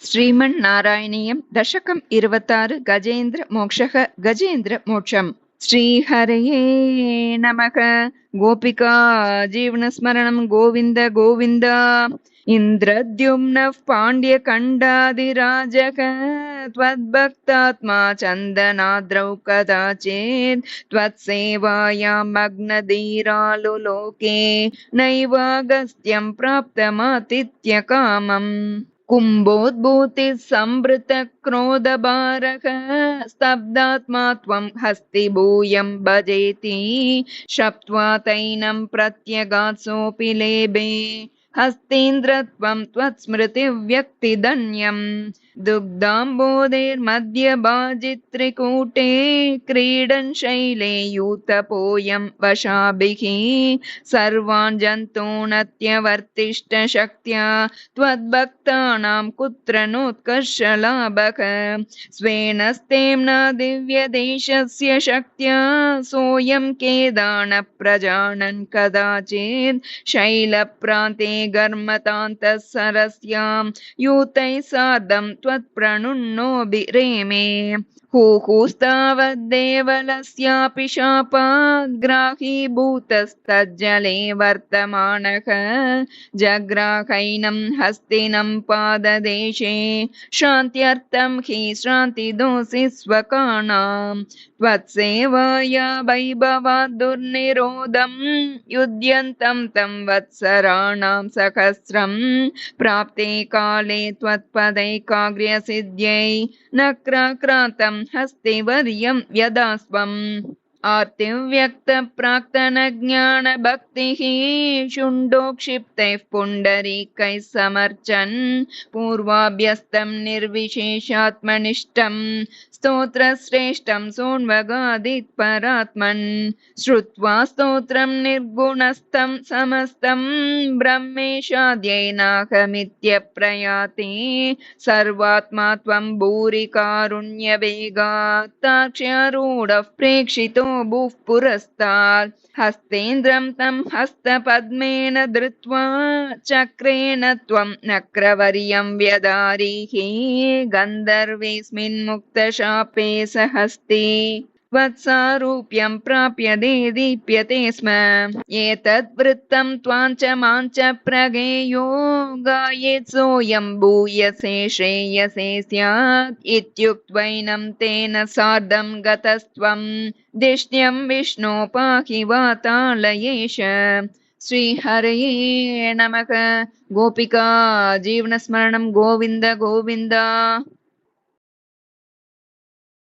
श्रीमन्नारायणीयं दशकं 26 गजेन्द्रमोक्षः गजेन्द्रमोक्षम्। श्रीहरये नमः। गोपिका जीवनस्मरणं गोविन्द गोविन्द। इन्द्रद्युम्नः पाण्ड्यखण्डाधिराजः त्वद्भक्तात्मा चन्दनाद्रौ कदाचित् त्वत्सेवायां मग्नधीरालुलोके नैवागस्त्यं प्राप्तमातिथ्यकामम्। कुम्भोद्भूतिः संवृतक्रोधभारः स्तब्धात्मा त्वं हस्तिभूयं भजेति शप्त्वा तैनं प्रत्यगात्सोऽपि लेभे हस्तीन्द्रत्वं त्वत्स्मृतिव्यक्तिधन्यम्। दुग्धाम्बोधिर्मध्यभाजित्रिकूटे क्रीडन् शैले यूतपोऽयं वशाभिः सर्वान् जन्तूनत्यवर्तिष्ठ शक्त्या त्वद्भक्तानां कुत्र नोत्कर्षलाभः। स्वेन स्तेम्ना दिव्यदेशस्य शक्त्या सोऽयं केदान प्रजानन् कदाचित् शैलप्रान्ते घर्मतान्तः सरस्यां यूतैः सार्धं त्वत्प्रणुन्नोभिरेमे। हुहुस्तावद्देवलस्यापि शापात् ग्राहीभूतस्तज्जले वर्तमानः जग्राहैनं हस्तिनं पाददेशे शान्त्यर्थं हि श्रान्तिदोषि स्वकानां। त्वत्सेवाया वैभवात् दुर्निरोधं युध्यन्तं तं वत्सराणां सहस्रं प्राप्ते काले त्वत्पदैकाग्र्यसिद्ध्यै नक्राक्रान्तं हस्तिवर्यं व्यदास्वम्। आर्तिव्यक्तप्राक्तनज्ञानभक्तिः शुण्डोक्षिप्तैः पुण्डरीकैः समर्चन् पूर्वाभ्यस्तं निर्विशेषात्मनिष्ठं स्तोत्रश्रेष्ठं सोन्वगादित्परात्मन्। श्रुत्वा स्तोत्रं निर्गुणस्थं समस्तं ब्रह्मेशाद्यैनाहमित्यप्रयाति सर्वात्मा त्वं भूरि कारुण्यवेगात् ताक्ष्यारूढः प्रेक्षितो भूः पुरस्तात्। हस्तेन्द्रं तं हस्तपद्मेन धृत्वा चक्रेण त्वं नक्रवर्यं व्यदारीः गन्धर्वेऽस्मिन् मुक्तशापे सहस्ते त्वत्सारूप्यं प्राप्य देदीप्यते स्म। एतद्वृत्तं त्वाञ्च माञ्च प्रगेयो गायेत् सोऽयं भूयसे श्रेयसे स्यात् इत्युक्त्वैनं तेन सार्धं गतस्त्वं दिष्ट्यं विष्णो पाहि वातालयेश। श्रीहरये नमः। गोपिका जीवनस्मरणं गोविन्द गोविन्द।